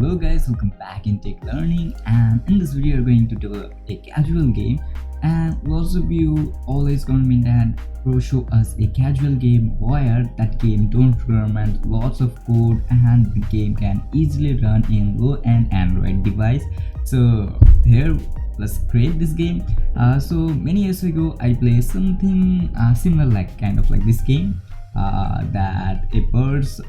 Hello guys, welcome back in Tech Learning, and in this video we're going to develop a casual game. And lots of you always comment that bro, show us a casual game where that game don't require lots of code and the game can easily run in low-end Android device. So here let's create this game. So many years ago I played something similar, like kind of like this game. That a birds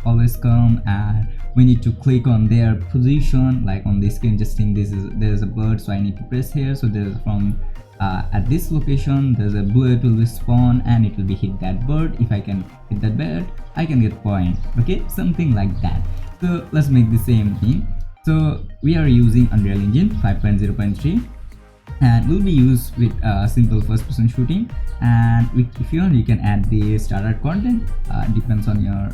always come and we need to click on their position, like on this screen. Just think there's a bird, so I need to press here. So there's from at this location there's a bullet will be spawn and it will be hit that bird. If I can hit that bird, I can get point. Okay, something like that. So let's make the same thing. So we are using Unreal Engine 5.0.3 and will be used with simple first-person shooting. And if you want, you can add the starter content. Depends on your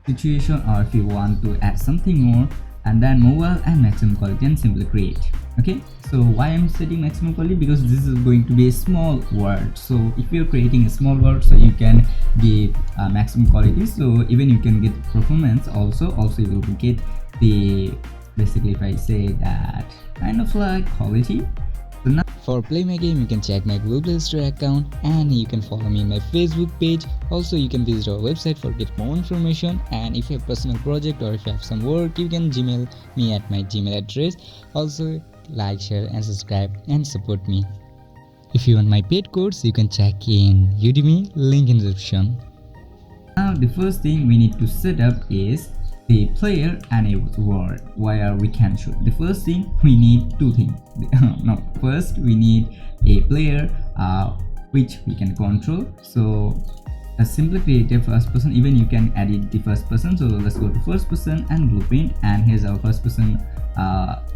situation, or if you want to add something more. And then mobile and maximum quality and simply create. Okay, so why I'm setting maximum quality? Because this is going to be a small world. So if you're creating a small world, so you can give maximum quality. So even you can get performance also you will get the, basically if I say that, kind of like quality. So now for play my game, you can check my Google Play Store account and you can follow me on my Facebook page. Also, you can visit our website for get more information. And if you have personal project or if you have some work, you can Gmail me at my Gmail address. Also, like, share and subscribe and support me. If you want my paid course, you can check in Udemy, link in the description. Now the first thing we need to set up is the player and a world where we can shoot. The first thing we need two things. First we need a player which we can control. So simply create a first person. Even you can edit the first person. So let's go to first person and blueprint, and here's our first person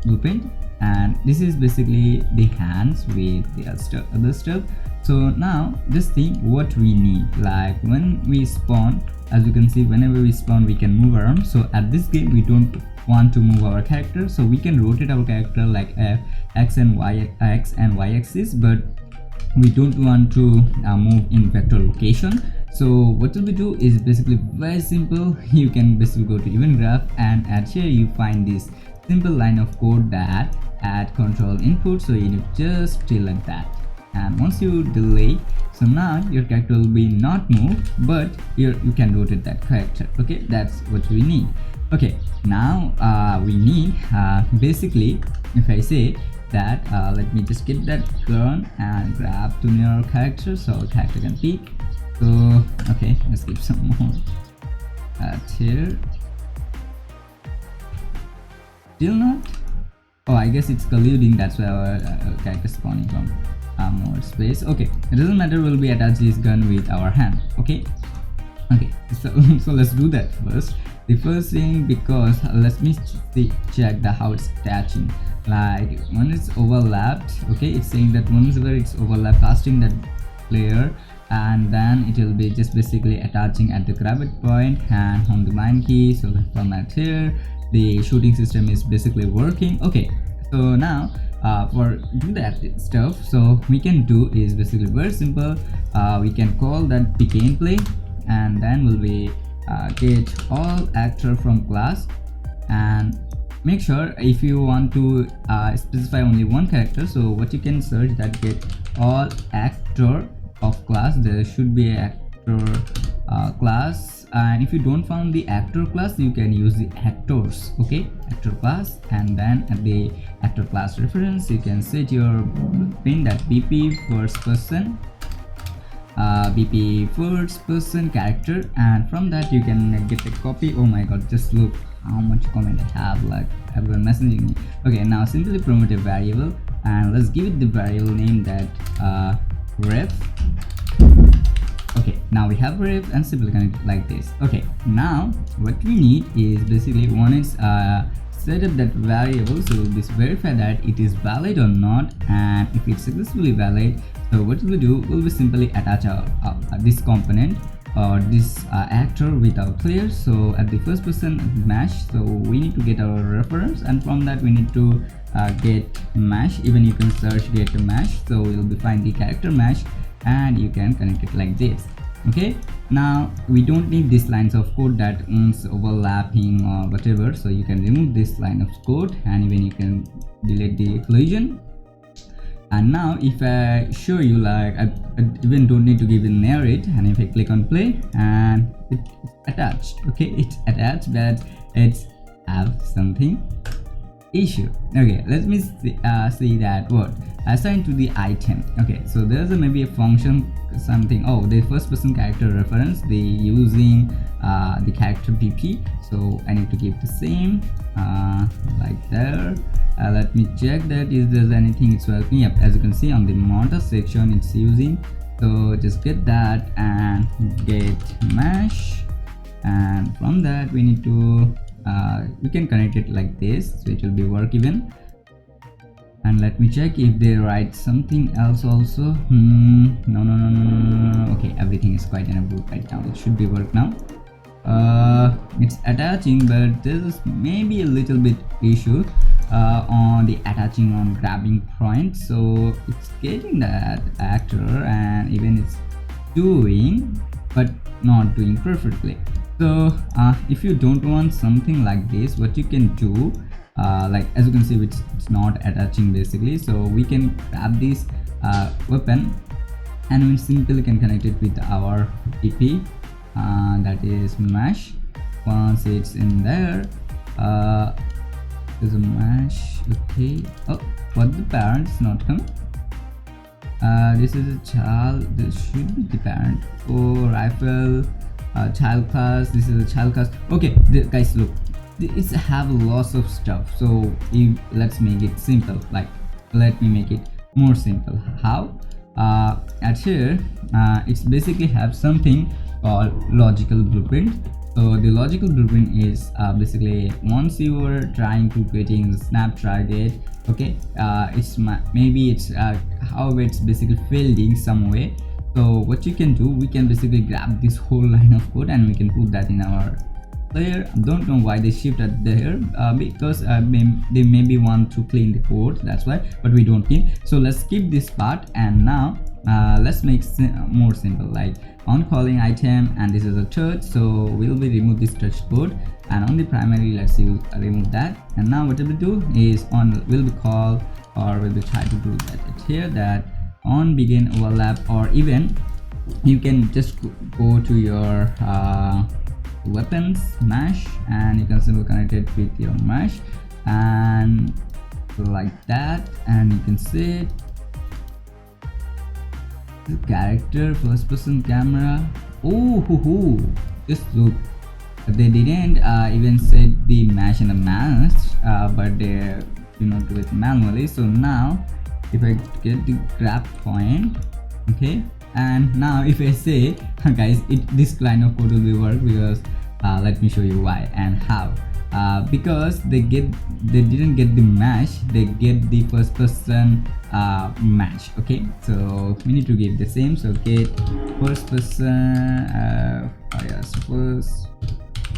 blueprint, and this is basically the hands with the other stuff. So now this thing what we need, like when we spawn, as you can see, whenever we spawn we can move around. So at this game we don't want to move our character, so we can rotate our character like x and y axis, but we don't want to move in vector location. So what will we do is basically very simple. You can basically go to event graph, and at here you find this simple line of code that add control input. So you need just till like that, and once you delay, so now your character will be not moved, but you can rotate that character. Okay, that's what we need. Okay, now we need basically, if I say that let me just get that gun and grab to near our character so our character can peek. So okay, let's give some more at here. Still not? Oh, I guess it's colluding, that's why our character spawning from more space. Okay, it doesn't matter, we'll be attach this gun with our hand. Okay, so let's do that first. The first thing, because let me check the how it's attaching. Like when it's overlapped, okay, it's saying that once where it's overlapped, casting that player, and then it will be just basically attaching at the gravity point and on the bind key. So from that here the shooting system is basically working. Okay, so now for do that stuff, so we can do is basically very simple. We can call that pick and play, and then will be get all actor from class, and make sure if you want to specify only one character, so what you can search that get all actor of class. There should be actor class, and if you don't find the actor class, you can use the actors. Okay, actor class, and then at the actor class reference you can set your pin that BP first person character, and from that you can get a copy. Oh my god, just look how much comment I have, like everyone messaging me. Okay, now simply promote a variable, and let's give it the variable name that ref. Okay, now we have ref, and simply connect it like this. Okay, now what we need is basically one is set up that variable, so this verify that it is valid or not, and if it's successfully valid, so what we'll do, we'll be simply attach this component or this actor with our player. So at the first person mesh, so we need to get our reference, and from that we need to get mesh. Even you can search get mesh, so we'll be find the character mesh, and you can connect it like this. Okay, now we don't need these lines of code that owns overlapping or whatever, so you can remove this line of code, and even you can delete the collision. And now if I show you, like I even don't need to give a narrate, and if I click on play, and it's attached. Okay, it's attached, but it's have something issue. Okay, let me see that what assigned to the item. Okay, so there's maybe a function something. Oh, the first person character reference, they using the character pp, so I need to keep the same like there. Let me check that is there's anything it's working. Yep, as you can see on the monitor section it's using, so just get that and get mesh, and from that we need to we can connect it like this, so it will be work even. And let me check if they write something else also. No. Okay, everything is quite enabled right now. It should be work now. It's attaching, but there is maybe a little bit issue on the attaching on grabbing point, so it's getting that actor, and even it's doing but not doing perfectly. So if you don't want something like this, what you can do, like as you can see it's not attaching basically, so we can grab this weapon and we simply can connect it with our pp, that is mesh. Once it's in there, there's a mesh. Okay, oh, what the parent is not coming. This is a child, this should be the parent. Oh, rifle, child class, this is a child class. Okay, guys, look, it's have lots of stuff, so let's make it simple. Like, let me make it more simple. How? At here it's basically have something called logical blueprint. So the logical blueprint is basically once you are trying to creating the snap target, okay, it's maybe it's however it's basically failing some way. So what you can do, we can basically grab this whole line of code and we can put that in our player. I don't know why they shifted there, because they maybe want to clean the code, that's why, but we don't need. So let's skip this part, and now let's make more simple, like on calling item, and this is a touch, so we'll be remove this touch code, and on the primary let's use remove that. And now what we'll do is on will be call, or we'll be try to do that here, that on begin overlap, or even you can just go to your weapons mesh, and you can simply connect it with your mesh, and like that, and you can see it. The character, first person camera. Oh, just look, they didn't even set the mesh in the mesh, but they do it manually. So now if I get the grab point, okay, and now if I say guys, this line of code will be work, because let me show you why and how. Because they didn't get the mesh, they get the first person mesh. Okay, so we need to give the same, so get first person yes, first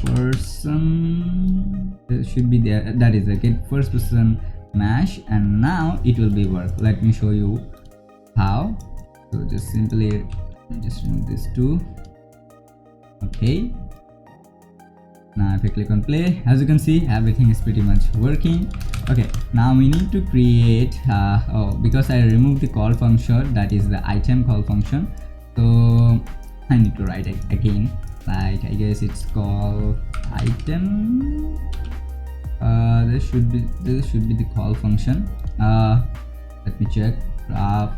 person, there should be there, that is a get first person mesh, and now it will be work. Let me show you how. So just simply just remove this too. Okay, now if I click on play, as you can see everything is pretty much working. Okay, now we need to create because I removed the call function, that is the item call function, so I need to write it again. Like, I guess it's called item. This should be the call function. Let me check. Graph,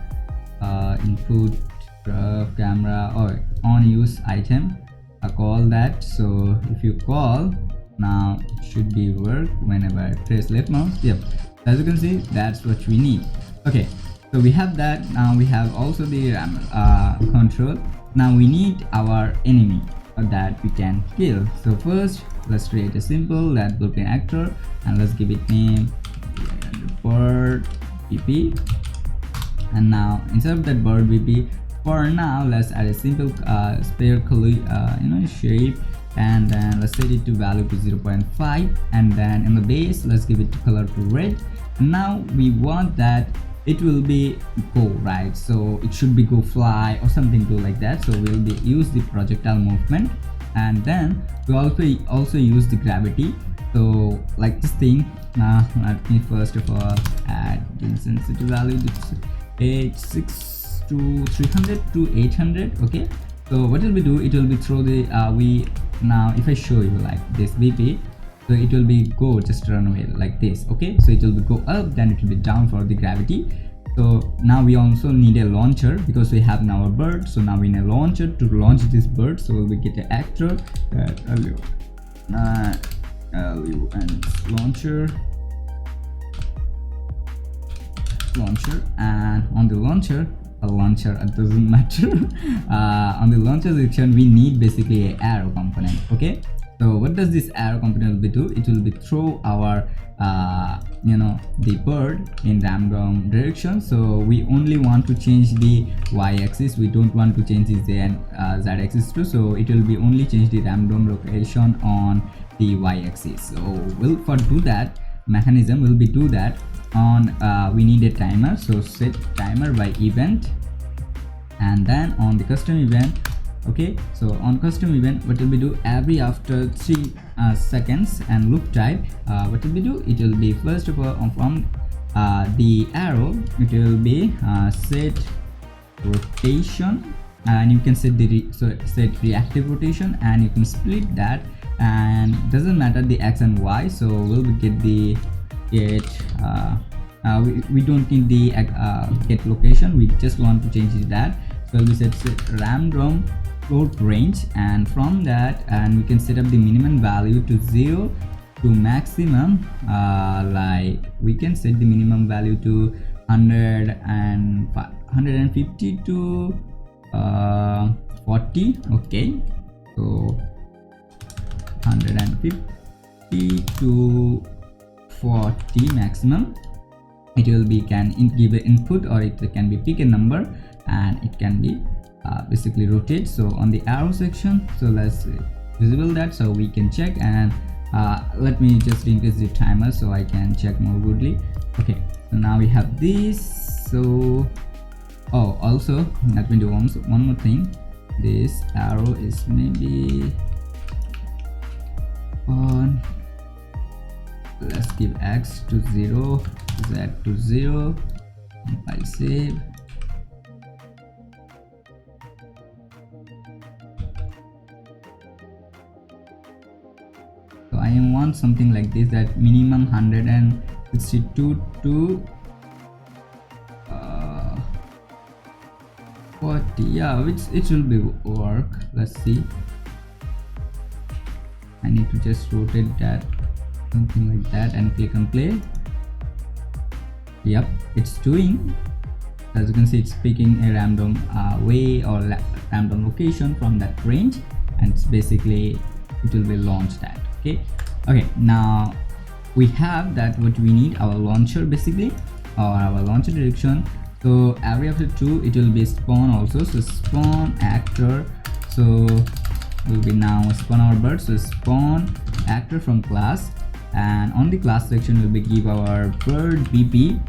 input, graph, camera, or on use item. I call that. So if you call, now it should be work whenever I press left mouse. Yep, as you can see, that's what we need. Okay, so we have that. Now we have also the control. Now we need our enemy that we can kill. So first let's create a simple that blueprint actor, and let's give it name bird pp. And now instead of that bird pp, for now let's add a simple sphere color shape, and then let's set it to value to 0.5, and then in the base let's give it color to red. And now we want that it will be go, right? So it should be go fly or something do like that. So we'll be use the projectile movement, and then we also use the gravity. So like this thing, let me first of all add the intensity value. It's 86 to 300 to 800. Okay, so what will we do, it will be throw the we now if I show you like this VP, so it will be go just run away like this. Okay, so it will be go up, then it will be down for the gravity. So now we also need a launcher because we have now a bird. So now we need a launcher to launch this bird. So we get an actor LU and launcher, and on the launcher, it doesn't matter. On the launcher section we need basically a arrow component. Okay, so what does this arrow component will be do, it will be throw our the bird in random direction. So we only want to change the y-axis, we don't want to change the z-axis too. So it will be only change the random location on the y-axis. So we'll for do that mechanism will be do that on we need a timer. So set timer by event, and then on the custom event. Okay, so on custom event what will we do, every after 3 seconds and loop type, what will we do, it will be first of all from the arrow it will be set rotation, and you can set the set reactive rotation, and you can split that, and doesn't matter the x and y. So we'll get the we don't need the get location, we just want to change that. So we set random float range, and from that and we can set up the minimum value to 0 to maximum, like we can set the minimum value to 150 to 40. Okay, so 150 to 40 maximum. It will be can give an input, or it can be pick a number, and it can be basically rotate. So on the arrow section, so let's visible that so we can check, and let me just increase the timer so I can check more goodly. Okay, so now we have this. So also let me do one more thing. This arrow is maybe on, let's give x to 0, z to 0, compile save. So I want something like this, that minimum 162 to 40. Yeah, which it will be work. Let's see, I need to just rotate that something like that and click on play. Yep, it's doing. As you can see, it's picking a random way or random location from that range, and it's basically it will be launched that. Okay, now we have that what we need, our launcher basically, or our launcher direction. So every after 2 it will be spawn also. So spawn actor, so will be now spawn our bird. So spawn actor from class, and on the class section will be give our bird BP,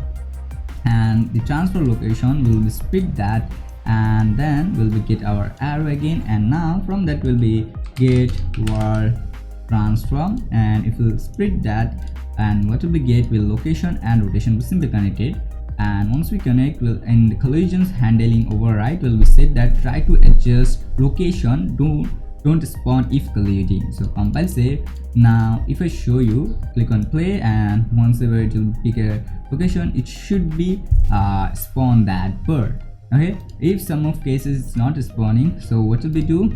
and the transfer location will be split that, and then will be get our arrow again, and now from that will be get our transform, and if we'll split that, and what will be get will location and rotation will simply connected. And once we connect, will in the collisions handling override will be set that try to adjust location, don't spawn if colliding. So compile save. Now if I show you, click on play, and once ever it will pick a location, it should be spawn that bird. Okay, if some of cases it's not spawning, so what will we do,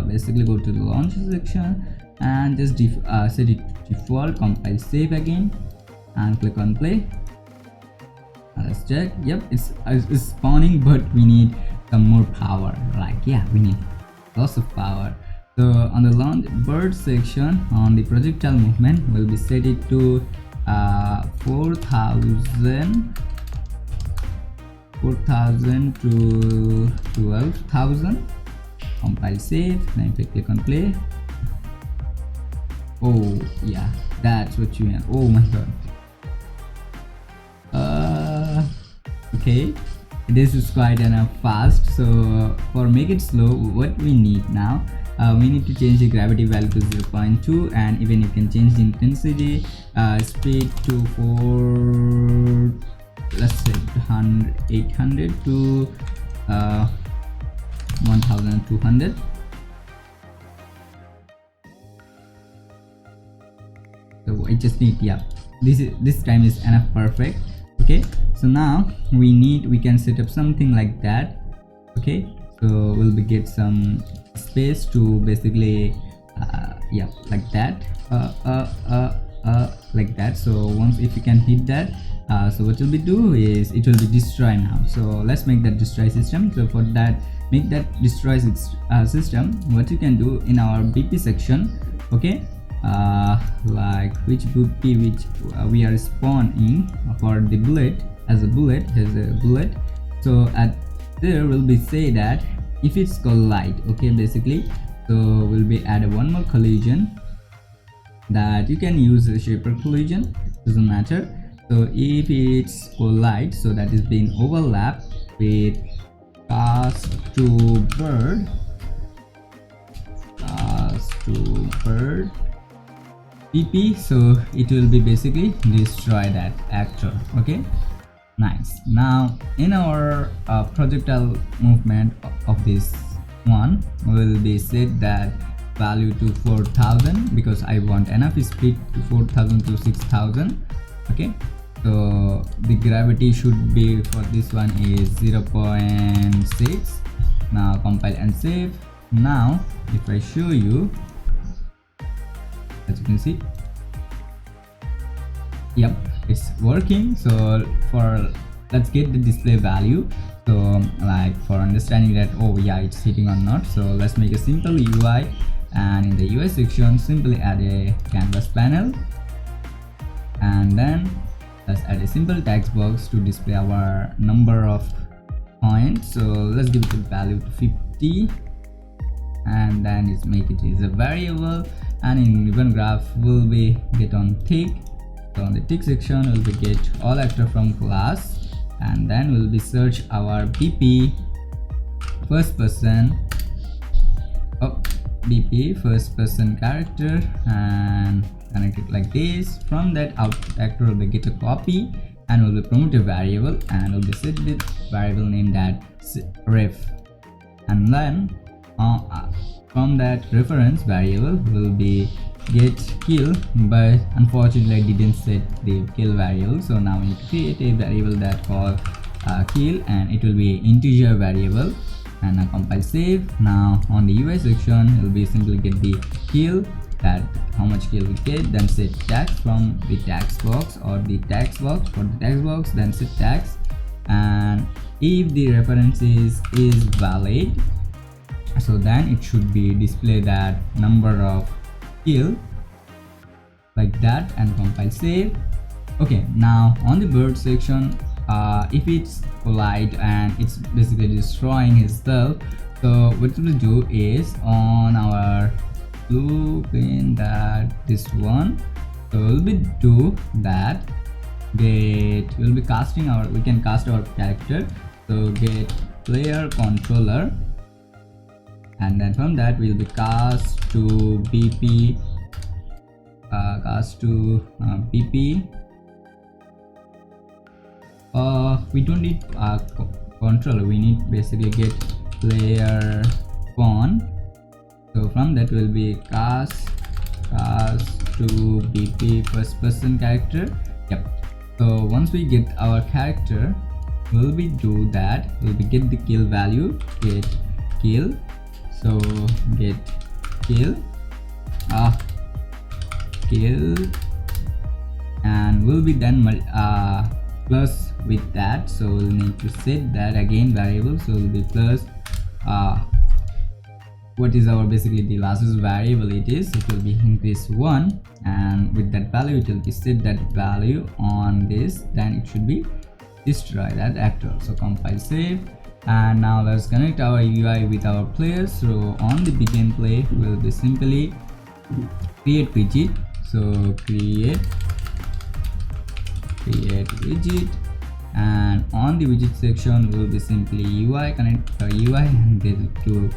basically go to the launch section and just set it to default, compile save again, and click on play. Let's check. Yep, it's spawning, but we need some more power. Like, yeah, we need lots of power. So on the launch bird section, on the projectile movement, we'll be set it to 4,000 to 12,000. Compile save. Then if I click on play, oh yeah, that's what you meant. Oh my god. Okay, this is quite enough fast. So for make it slow, what we need now, we need to change the gravity value to 0.2, and even you can change the intensity speed to 4, let's say 800 to 1200. So I just need, yeah, this time is enough, perfect. Okay, so now we can set up something like that. Okay, so we'll be get some space to basically yeah, like that, like that. So once if you can hit that, so what will be do is it will be destroy now. So let's make that destroy system. So for that, make that destroy system, what you can do in our BP section. Okay, like which BP which we are spawning for the bullet, as a bullet, so at there will be say that if it's collide, okay, basically, so we'll be add one more collision that you can use a shaper collision, doesn't matter. So if it's collide, so that is being overlapped with cast to bird PP, so it will be basically destroy that actor. Okay, nice. Now in our projectile movement of this one, will be set that value to 4000 because I want enough speed to 4000 to 6000. Okay, so the gravity should be for this one is 0.6. Now compile and save. Now if I show you, as you can see, yep, it's working. So for let's get the display value. So like for understanding that, oh yeah, it's hitting or not, so let's make a simple UI, and in the UI section simply add a canvas panel, and then let's add a simple text box to display our number of points. So let's give it a value to 50, and then let's make it as a variable. And in ribbon graph will be get on tick. So on the tick section will be get all actor from class, and then we'll be search our BP first person, BP first person character, and connect it like this. From that output actor will be get a copy, and will be promote a variable, and will be set the variable name that ref, and then from that reference variable will be get kill, but unfortunately I didn't set the kill variable. So now we need to create a variable that called kill, and it will be integer variable, and now compile save. Now on the UI section it will be simply get the kill, that how much kill we get, then set tax from the tax box, or the tax box, for the tax box then set tax, and if the reference is valid, so then it should be display that number of kill, like that, and compile save. Okay, now on the bird section, if it's collide and it's basically destroying itself, so what we'll do is on our blueprint, that this one, so we'll be do that get, we'll be casting our, we can cast our character. So get player controller, and then from that we'll be cast to BP, BP. We don't need controller, we need basically get player con. So from that will be cast to BP first person character. Yep. So once we get our character, we'll be do that, we'll be get the kill value, get kill. So get kill, kill, and will be then plus with that. So we'll need to set that again variable. So will be plus what is our basically the last variable, it will be increase 1, and with that value it will be set that value on this, then it should be destroy that actor. So compile save, and now let's connect our UI with our players. So on the begin play will be simply create widget. So create widget, and on the widget section will be simply UI, connect UI, and then to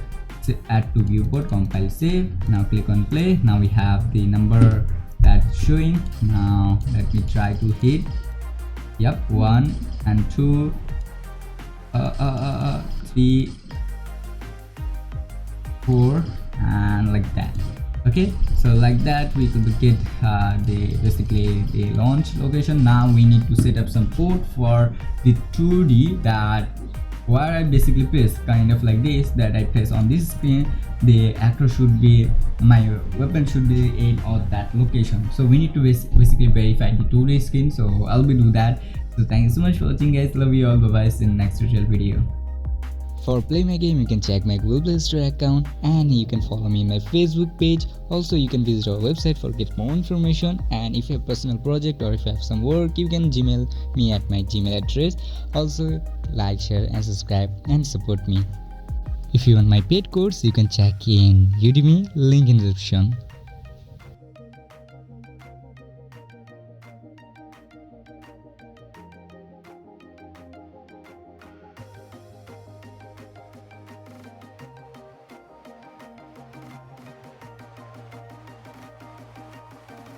add to viewport, compile, save. Now click on play. Now we have the number that's showing. Now let me try to hit. Yep, 1 and 2, 3, 4, and like that. Okay, so like that we could get basically the launch location. Now we need to set up some code for the 2D, that where I basically press kind of like this, that I press on this screen, the actor should be, my weapon should be in or that location. So we need to basically verify the 2D screen, so I'll be do that. So thank you so much for watching, guys. Love you all. Bye bye. See you in the next tutorial video. For play my game, you can check my Google Play Store account, and you can follow me in my Facebook page. Also, you can visit our website for get more information, and if you have personal project or if you have some work, you can Gmail me at my Gmail address. Also, like, share and subscribe and support me. If you want my paid course, you can check in Udemy, link in the description.